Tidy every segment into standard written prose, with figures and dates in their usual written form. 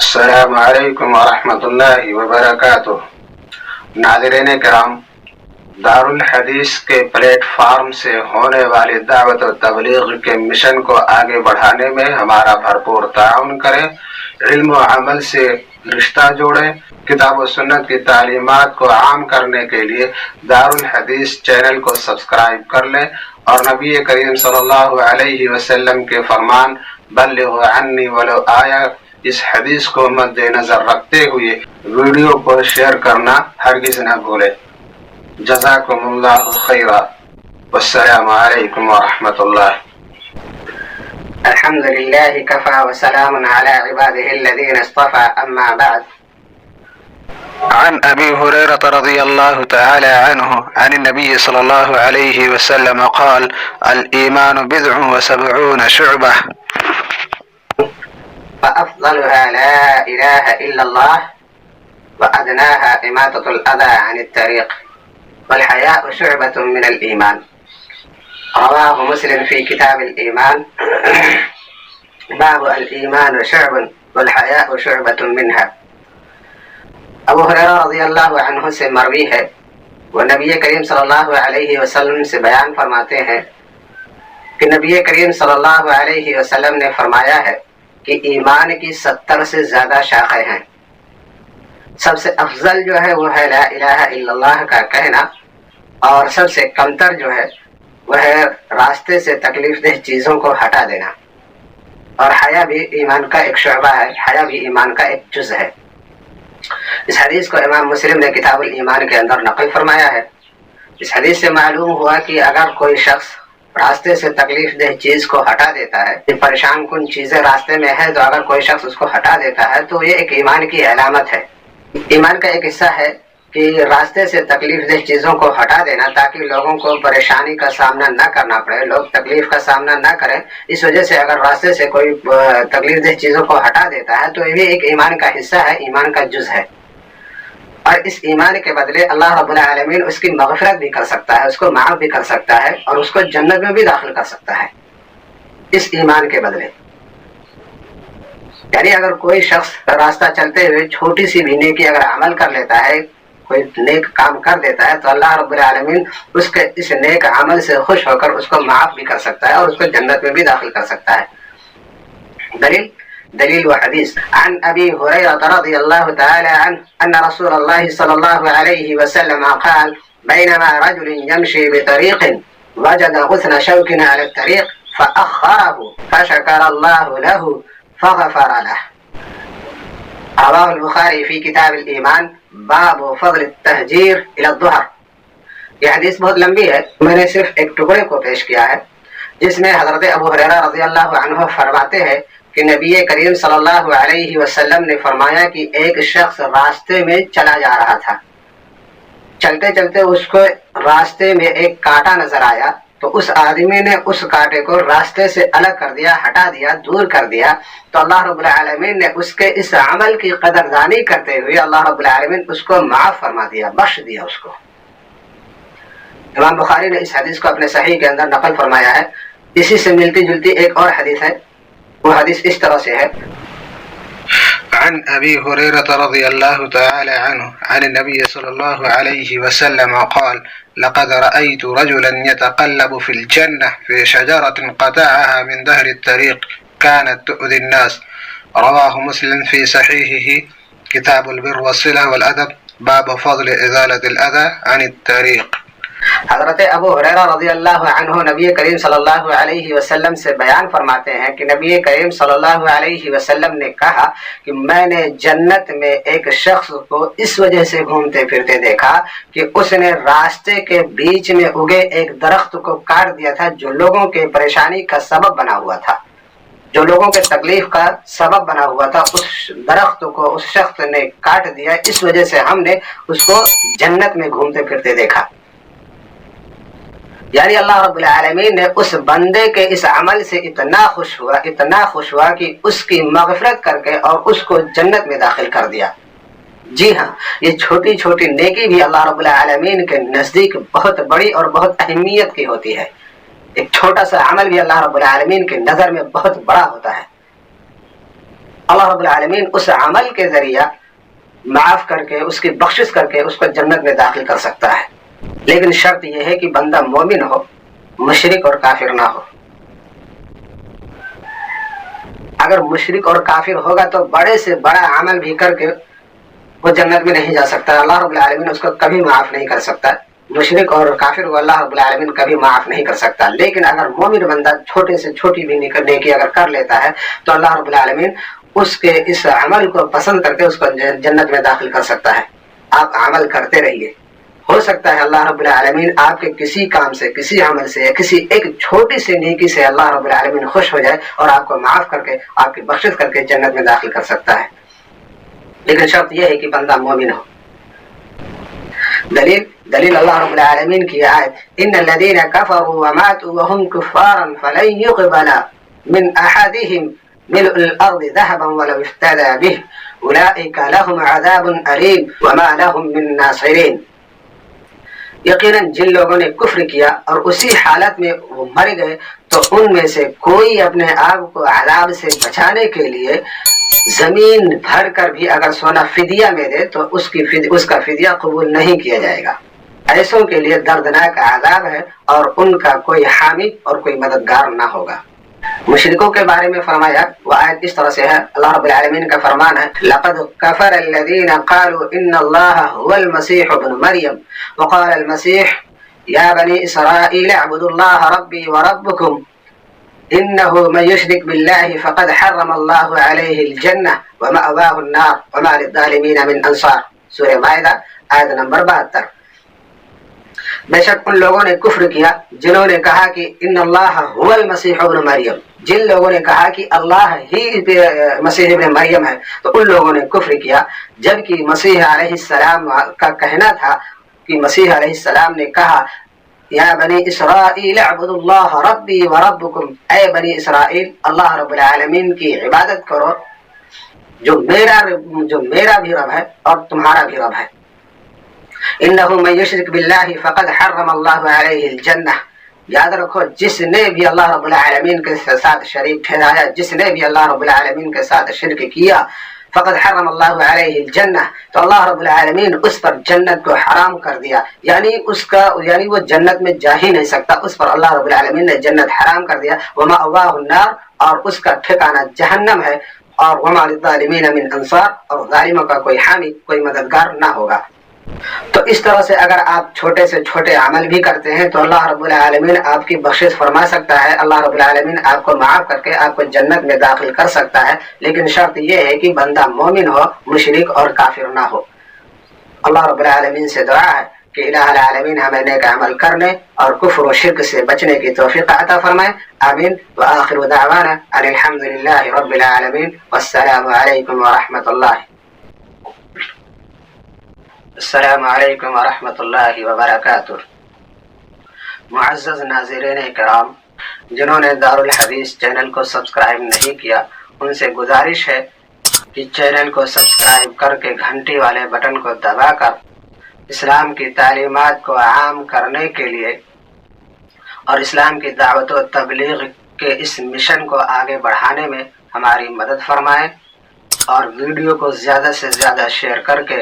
السلام علیکم ورحمۃ اللہ وبرکاتہ۔ ناظرین کرام، دارالحدیث کے پلیٹ فارم سے ہونے والی دعوت و تبلیغ کے مشن کو آگے بڑھانے میں ہمارا بھرپور تعاون کریں، علم و عمل سے رشتہ جوڑیں، کتاب و سنت کی تعلیمات کو عام کرنے کے لیے دارالحدیث چینل کو سبسکرائب کر لیں اور نبی کریم صلی اللہ علیہ وسلم کے فرمان بلغوا عنی ولو آیہ اس حدیث کو مد نظر رکھتے ہوئے ویڈیو کو شیئر کرنا ہرگز نہ بھولیں۔ جزاکم اللہ خیرا، والسلام علیکم ورحمۃ اللہ۔ الحمد لله كفى وسلام على عباده الذين اصطفى أما بعد. عن أبي هريرة رضي الله تعالى عنه عن النبي صلى الله عليه وسلم قال: الإيمان 79 شعبة فأفضلها لا إله إلا الله وأدناها إماتة الأذى عن الطريق والحياء شعبة من الإيمان. رواه مسلم في كتاب الإيمان باب الإيمان شعب والحياء شعبة منها. ابو ہریرہ رضی اللہ عنہ سے مروی ہے، وہ نبی کریم صلی اللہ علیہ وسلم سے بیان فرماتے ہیں کہ نبی کریم صلی اللہ علیہ وسلم نے فرمایا ہے کہ ایمان کی 70 سے زیادہ شاخیں ہیں۔ سب سے افضل جو ہے وہ ہے لا الہ الا اللہ کا کہنا، اور سب سے کمتر جو ہے وہ ہے راستے سے تکلیف دہ چیزوں کو ہٹا دینا، اور حیا بھی ایمان کا ایک شعبہ ہے، حیا بھی ایمان کا ایک جز ہے۔ اس حدیث کو امام مسلم نے کتاب الایمان کے اندر نقل فرمایا ہے۔ اس حدیث سے معلوم ہوا کہ اگر کوئی شخص راستے سے تکلیف دہ چیز کو ہٹا دیتا ہے، پریشان کن چیزیں راستے میں ہے تو اگر کوئی شخص اس کو ہٹا دیتا ہے تو یہ ایک ایمان کی علامت ہے۔ ایمان کا ایک حصہ ہے کہ راستے سے تکلیف دہ چیزوں کو ہٹا دینا تاکہ لوگوں کو پریشانی کا سامنا نہ کرنا پڑے، لوگ تکلیف کا سامنا نہ کریں۔ اس وجہ سے اگر راستے سے کوئی تکلیف دہ چیزوں کو ہٹا دیتا ہے تو یہ بھی ایک ایمان کا حصہ ہے، ایمان کا جز ہے، اور اس ایمان کے بدلے اللہ رب العالمین اس کی مغفرت بھی کر سکتا ہے، اس کو معاف بھی کر سکتا ہے اور اس کو جنت میں بھی داخل کر سکتا ہے اس ایمان کے بدلے۔ یعنی اگر کوئی شخص راستہ چلتے ہوئے چھوٹی سی بھی نیکی اگر عمل کر لیتا ہے، کوئی نیک کام کر دیتا ہے، تو اللہ رب العالمین اس کے اس نیک عمل سے خوش ہو کر اس کو معاف بھی کر سکتا ہے اور اس کو جنت میں بھی داخل کر سکتا ہے۔ دلیل وحدیث عن ابی ہریرہ رضی اللہ تعالی عنہ ان رسول اللہ صلی اللہ علیہ وسلم قال: بینما رجل یمشی بطریق وجد غصن شوک علی الطریق فأخره فشکر اللہ له فغفر له. رواه البخاری فی کتاب الایمان باب فضل التہجیر الى الظہر. یہ حدیث بہت لمبی ہے، میں نے صرف ایک ٹکڑے کو پیش کیا ہے جس میں حضرت ابو ہریرہ رضی اللہ عنہ فرماتے ہیں کہ نبی کریم صلی اللہ علیہ وسلم نے فرمایا کہ ایک شخص راستے میں چلا جا رہا تھا، چلتے چلتے اس کو راستے میں ایک کانٹا نظر آیا تو اس آدمی نے اس کانٹے کو راستے سے الگ کر دیا، ہٹا دیا، دور کر دیا، تو اللہ رب العالمین نے اس کے اس عمل کی قدردانی کرتے ہوئے اللہ رب العالمین اس کو معاف فرما دیا، بخش دیا اس کو۔ امام بخاری نے اس حدیث کو اپنے صحیح کے اندر نقل فرمایا ہے۔ اسی سے ملتی جلتی ایک اور حدیث ہے، وہ حدیث اس طرح سے ہے: عن أبي هريرة رضي الله تعالى عنه عن النبي صلى الله عليه وسلم قال: لقد رأيت رجلا يتقلب في الجنة في شجرة قطعها من ظهر الطريق كانت تؤذي الناس. رواه مسلم في صحيحه كتاب البر والصلة والأدب باب فضل إزالة الأذى عن الطريق. حضرت ابو ہریرہ رضی اللہ عنہ نبی کریم صلی اللہ علیہ وسلم سے بیان فرماتے ہیں کہ نبی کریم صلی اللہ علیہ وسلم نے کہا کہ میں نے جنت میں ایک شخص کو اس وجہ سے گھومتے پھرتے دیکھا کہ اس نے راستے کے بیچ میں اگے ایک درخت کو کاٹ دیا تھا جو لوگوں کے پریشانی کا سبب بنا ہوا تھا، جو لوگوں کے تکلیف کا سبب بنا ہوا تھا، اس درخت کو اس شخص نے کاٹ دیا، اس وجہ سے ہم نے اس کو جنت میں گھومتے پھرتے دیکھا۔ یعنی اللہ رب العالمین نے اس بندے کے اس عمل سے اتنا خوش ہوا کہ اس کی مغفرت کر کے اور اس کو جنت میں داخل کر دیا۔ جی ہاں، یہ چھوٹی چھوٹی نیکی بھی اللہ رب العالمین کے نزدیک بہت بڑی اور بہت اہمیت کی ہوتی ہے۔ ایک چھوٹا سا عمل بھی اللہ رب العالمین کی نظر میں بہت بڑا ہوتا ہے۔ اللہ رب العالمین اس عمل کے ذریعہ معاف کر کے اس کی بخشش کر کے اس کو جنت میں داخل کر سکتا ہے، لیکن شرط یہ ہے کہ بندہ مومن ہو، مشرک اور کافر نہ ہو۔ اگر مشرک اور کافر ہوگا تو بڑے سے بڑا عمل بھی کر کے وہ جنت میں نہیں جا سکتا، اللہ رب العالمین اس کو کبھی معاف نہیں کر سکتا۔ مشرک اور کافر کو اللہ رب العالمین کبھی معاف نہیں کر سکتا، لیکن اگر مومن بندہ چھوٹے سے چھوٹی بھی نیکی اگر کر لیتا ہے تو اللہ رب العالمین اس کے اس عمل کو پسند کر کے اس کو جنت میں داخل کر سکتا ہے۔ آپ عمل کرتے رہیے، ہو سکتا ہے اللہ رب العالمین آپ کے کسی کام سے، کسی عمل سے، کسی ایک چھوٹی سی نیکی سے اللہ رب العالمین خوش ہو جائے اور آپ کو معاف کر کے، آپ کی بخشش کر کے جنت میں داخل کر سکتا ہے، لیکن شرط یہ ہے کہ بندہ مومن ہو۔ دلیل اللہ رب العالمین کی آیت ان الذين كفروا وماتوا وهم كفار فلن يقبل من احدهم ملء الارض ذهبا ولو افتدى به اولئك لهم عذاب اليم وما لهم من ناصرين۔ یقیناً جن لوگوں نے کفر کیا اور اسی حالت میں وہ مر گئے تو ان میں سے کوئی اپنے آپ کو عذاب سے بچانے کے لیے زمین بھر کر بھی اگر سونا فدیہ میں دے تو اس کا فدیہ قبول نہیں کیا جائے گا۔ ایسوں کے لیے دردناک عذاب ہے اور ان کا کوئی حامی اور کوئی مددگار نہ ہوگا۔ مشرکوں کے بارے میں فرمایا، وہ آیت اس طرح سے ہے، اللہ رب العالمین کا فرمان ہے لقد كفر الذين قالوا ان الله هو المسيح ابن مريم وقال المسيح يا بني اسرائيل اعبدوا الله ربي وربكم انه من يشرك بالله فقد حرم الله عليه الجنة ومأواه النار وما للظالمين من انصار۔ سورہ مائدہ آیت نمبر 72۔ بے شک ان لوگوں نے کفر کیا جنہوں نے کہا کہ ان اللہ هو المسیح ابن مریم، جن لوگوں نے کہا کہ اللہ ہی مسیح ابن مریم ہے تو ان لوگوں نے کفر کیا، جبکہ مسیح علیہ السلام کا کہنا تھا کہ مسیح علیہ السلام نے کہا یا بنی اسرائیل اعبدوا اللہ ربی وربکم، اے بنی اسرائیل اللہ رب العالمین کی عبادت کرو جو میرا بھی رب ہے اور تمہارا بھی رب ہے۔ انه من يشرك بالله فقد حرم الله عليه الجنة، یاد رکھو جس نے بھی اللہ رب العالمین کے ساتھ شریک ٹھہرایا، جس نے بھی اللہ رب العالمین کے ساتھ شرک کیا، فقد حرم اللہ علیہ الجنہ، تو اللہ رب العالمین اس پر جنت کو حرام کر دیا، یعنی وہ جنت میں جا ہی نہیں سکتا، اس پر اللہ رب العالمین نے جنت حرام کر دیا۔ ومأواہ النار، اور اس کا ٹھکانہ جہنم ہے، اور وما للظالمین من انصار، اور ظالموں کا کوئی حامی، کوئی مددگار نہ ہوگا۔ تو اس طرح سے اگر آپ چھوٹے سے چھوٹے عمل بھی کرتے ہیں تو اللہ رب العالمین آپ کی بخشش فرما سکتا ہے، اللہ رب العالمین آپ کو معاف کر کے آپ کو جنت میں داخل کر سکتا ہے، لیکن شرط یہ ہے کہ بندہ مومن ہو، مشرک اور کافر نہ ہو۔ اللہ رب العالمین سے دعا ہے کہ الہ العالمین ہمیں نیک عمل کرنے اور کفر و شرک سے بچنے کی توفیق عطا فرمائے، آمین۔ وآخر دعوانا ان الحمد للہ رب العالمین، والسلام علیکم ورحمۃ اللہ۔ السلام علیکم ورحمۃ اللہ وبرکاتہ۔ معزز ناظرین کرام، جنہوں نے دارالحدیث چینل کو سبسکرائب نہیں کیا ان سے گزارش ہے کہ چینل کو سبسکرائب کر کے گھنٹی والے بٹن کو دبا کر اسلام کی تعلیمات کو عام کرنے کے لیے اور اسلام کی دعوت و تبلیغ کے اس مشن کو آگے بڑھانے میں ہماری مدد فرمائیں، اور ویڈیو کو زیادہ سے زیادہ شیئر کر کے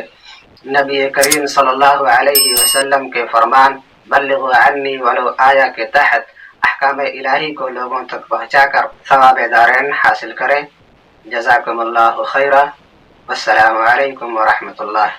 نبی کریم صلی اللہ علیہ وسلم کے فرمان بلغوا عنی ولو آیا کے تحت احکام الہی کو لوگوں تک پہنچا کر ثواب دارین حاصل کریں۔ جزاکم اللہ خیرا، والسلام علیکم ورحمۃ اللہ۔